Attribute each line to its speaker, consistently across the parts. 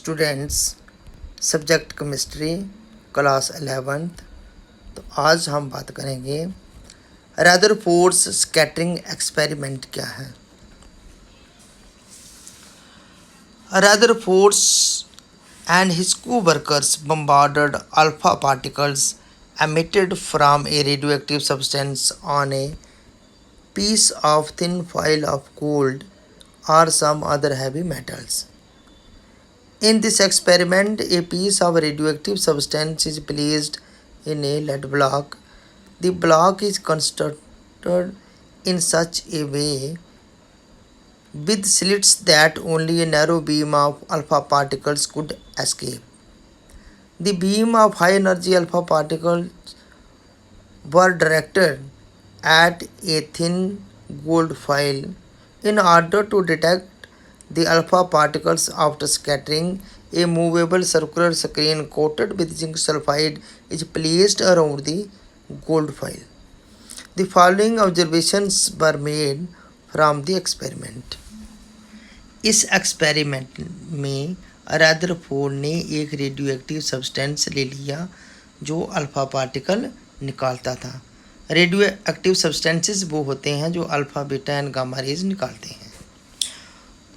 Speaker 1: Students, subject chemistry, class 11th। तो आज हम बात करेंगे रदरफोर्ड्स स्कैटरिंग एक्सपेरिमेंट क्या है। Rutherford's and his co-workers bombarded alpha particles emitted from a radioactive substance on a piece of thin foil of gold or some other heavy metals. In this experiment, a piece of radioactive substance is placed in a lead block. The block is constructed in such a way with slits that only a narrow beam of alpha particles could escape. The beam of high energy alpha particles were directed at a thin gold foil in order to detect the alpha particles after scattering. A movable circular screen coated with zinc sulfide is placed around the gold foil. The following observations were made from the experiment. इस experiment में Rutherford ने एक radio substance ले लिया जो alpha particle निकालता था। Radio active substances वो होते हैं जो alpha beta and gamma rays निकालते हैं।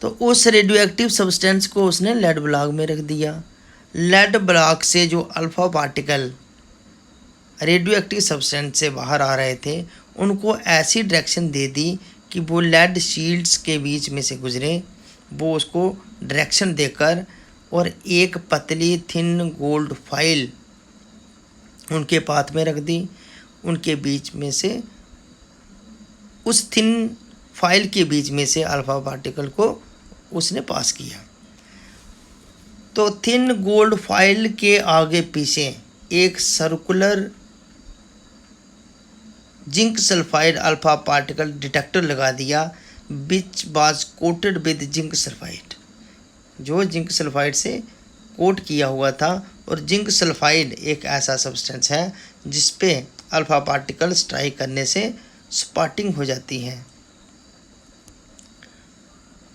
Speaker 1: तो उस रेडियो एक्टिव सब्सटेंस को उसने लेड ब्लॉक में रख दिया। लेड ब्लॉक से जो alpha particle radio active substance से बाहर आ रहे थे उनको ऐसी डायरेक्शन दे दी कि वो लेड शील्ड्स के बीच में से गुजरे। वो उसको डायरेक्शन देकर और एक पतली थिन गोल्ड फाइल उनके पाथ में रख दी। उनके बीच में से उस थिन फाइल के बीच में से अल्फ़ा पार्टिकल को उसने पास किया। तो थिन गोल्ड फाइल के आगे पीछे एक circular zinc sulphide alpha particle detector लगा दिया which was coated with zinc sulphide, जो जिंक सल्फाइड से कोट किया हुआ था। और जिंक सल्फाइड एक ऐसा सब्सटेंस है जिस पे अल्फ़ा पार्टिकल स्ट्राइक करने से स्पॉटिंग हो जाती है।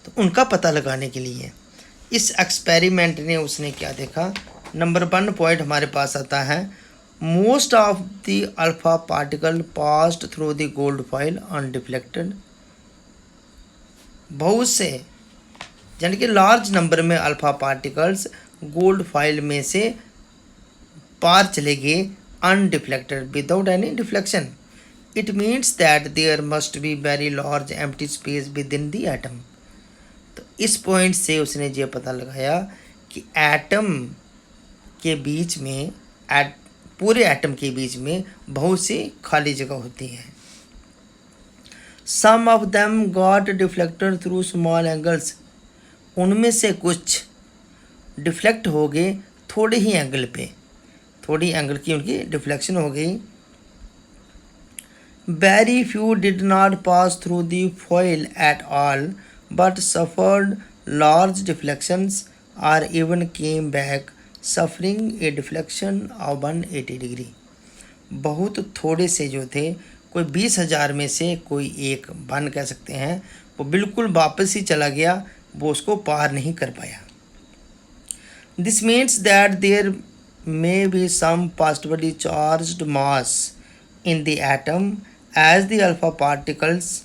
Speaker 1: तो उनका पता लगाने के लिए इस एक्सपेरिमेंट ने उसने क्या देखा। नंबर 1 पॉइंट हमारे पास आता है, most of the alpha particle passed through the gold foil undeflected. बहुत से यानी कि लार्ज नंबर में अल्फ़ा पार्टिकल्स गोल्ड फाइल में से पार चले गए undeflected without any deflection. It means that there must be very large empty space within the atom. तो इस पॉइंट से उसने ये पता लगाया कि एटम के बीच में पूरे एटम के बीच में बहुत सी खाली जगह होती है। Some of them got deflected through small angles. उनमें से कुछ डिफ्लेक्ट हो गए थोड़े ही एंगल पे, थोड़ी एंगल की उनकी डिफ्लेक्शन हो गई। Very few did not pass through the foil at all but suffered large deflections और even came back suffering a deflection of 180 degree. बहुत थोड़े से जो थे, कोई 20,000 में से कोई एक 1 कह सकते हैं, वो बिल्कुल वापस ही चला गया, वो उसको पार नहीं कर पाया। This means that there may be some positively charged mass in the atom as the alpha particles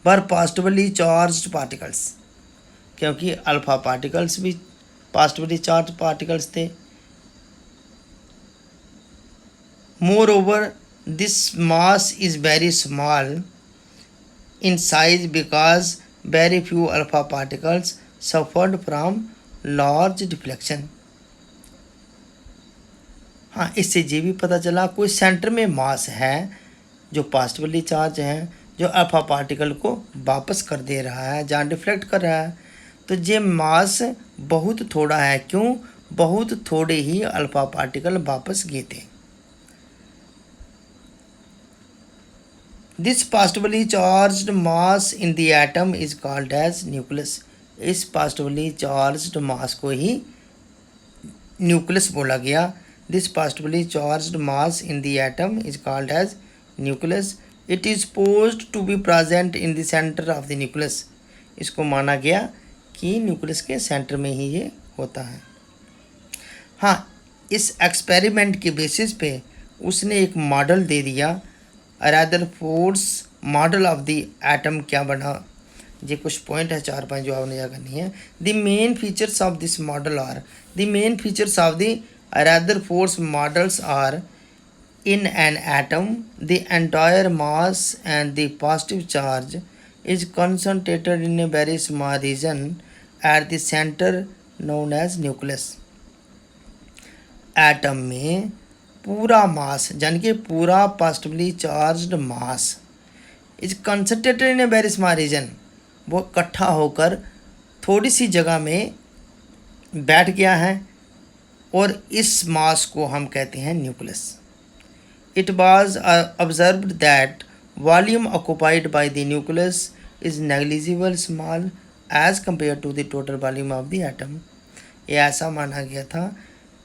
Speaker 1: were positively charged particles, क्योंकि अल्फा पार्टिकल्स भी पॉजिटिवली चार्ज पार्टिकल्स थे। Moreover this mass is very small in size because very few alpha particles suffered from large deflection. हाँ, इससे ये भी पता चला कोई सेंटर में मास है जो पॉजिटिवली चार्ज है, जो अल्फा पार्टिकल को वापस कर दे रहा है जहाँ डिफ्लेक्ट कर रहा है। तो ये मास बहुत थोड़ा है। क्यों? बहुत थोड़े ही अल्फा पार्टिकल वापस गए थे। This positively charged mass in the atom is called as nucleus. इस पॉजिटिवली चार्ज्ड मास को ही न्यूक्लियस बोला गया। This positively charged mass in the atom is called as nucleus. It is supposed to be present in the centre of the nucleus. इसको माना गया कि nucleus के सेंटर में ही ये होता है। हाँ, इस एक्सपेरिमेंट के बेसिस पे उसने एक मॉडल दे दिया। Rutherford's model of the atom क्या बना, ये कुछ पॉइंट है, 4-5 जो आपने याद करनी है। The main features of this model are, the main features of the Rutherford's models are, in an atom the entire mass and the positive charge is concentrated in a very small region at the center known as nucleus। Atom में पूरा mass यानी कि पूरा positively charged mass is concentrated in a very small region, वो इकट्ठा होकर थोड़ी सी जगह में बैठ गया है और इस मास को हम कहते हैं nucleus. It was observed that volume occupied by the nucleus is negligible small as compared to the total volume of the atom। ये ऐसा माना गया था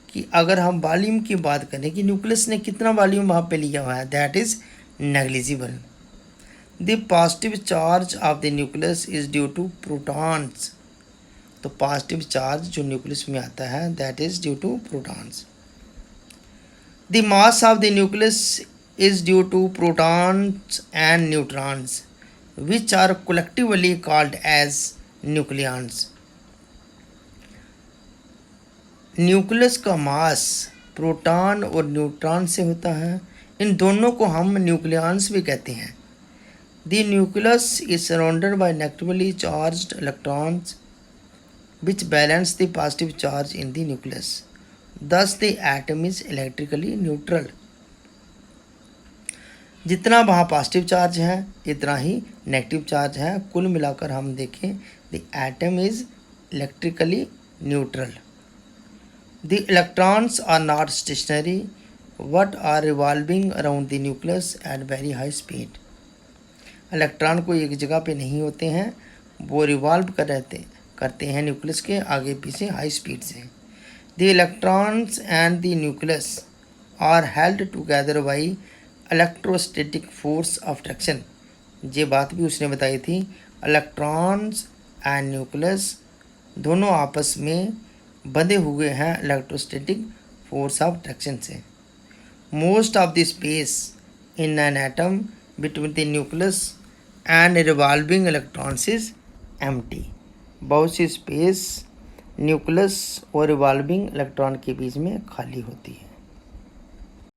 Speaker 1: कि अगर हम वॉल्यूम की बात करें कि न्यूक्लियस ने कितना वॉल्यूम वहाँ पे लिया हुआ है, that is negligible. The positive charge of the nucleus is due to protons, तो पॉजिटिव चार्ज जो न्यूक्लियस में आता है that is due to protons. The mass of the nucleus is due to protons and neutrons, which are collectively called as nucleons। Nucleus का मास proton और neutron से होता है, इन दोनों को हम न्यूक्लियंस भी कहते हैं। The nucleus is surrounded by negatively charged electrons which balance the positive charge in the nucleus। Thus the atom is electrically neutral। जितना वहाँ पॉजिटिव चार्ज है इतना ही नेगेटिव चार्ज है, कुल मिलाकर हम देखें the atom is electrically neutral. The electrons are not stationary but are revolving around the nucleus at very high speed. Electron को एक जगह पे नहीं होते हैं, वो रिवॉल्व करते हैं न्यूक्लियस के आगे पीछे हाई स्पीड से। The electrons and the nucleus are held together by electrostatic force of attraction। ये बात भी उसने बताई थी, इलेक्ट्रॉन्स एंड न्यूक्लियस दोनों आपस में बंधे हुए हैं इलेक्ट्रोस्टैटिक फोर्स ऑफ अट्रैक्शन से। Most of the space in an atom between the nucleus and revolving electrons is empty. बहुत सी स्पेस न्यूक्लियस और रिवॉल्विंग इलेक्ट्रॉन के बीच में खाली होती है।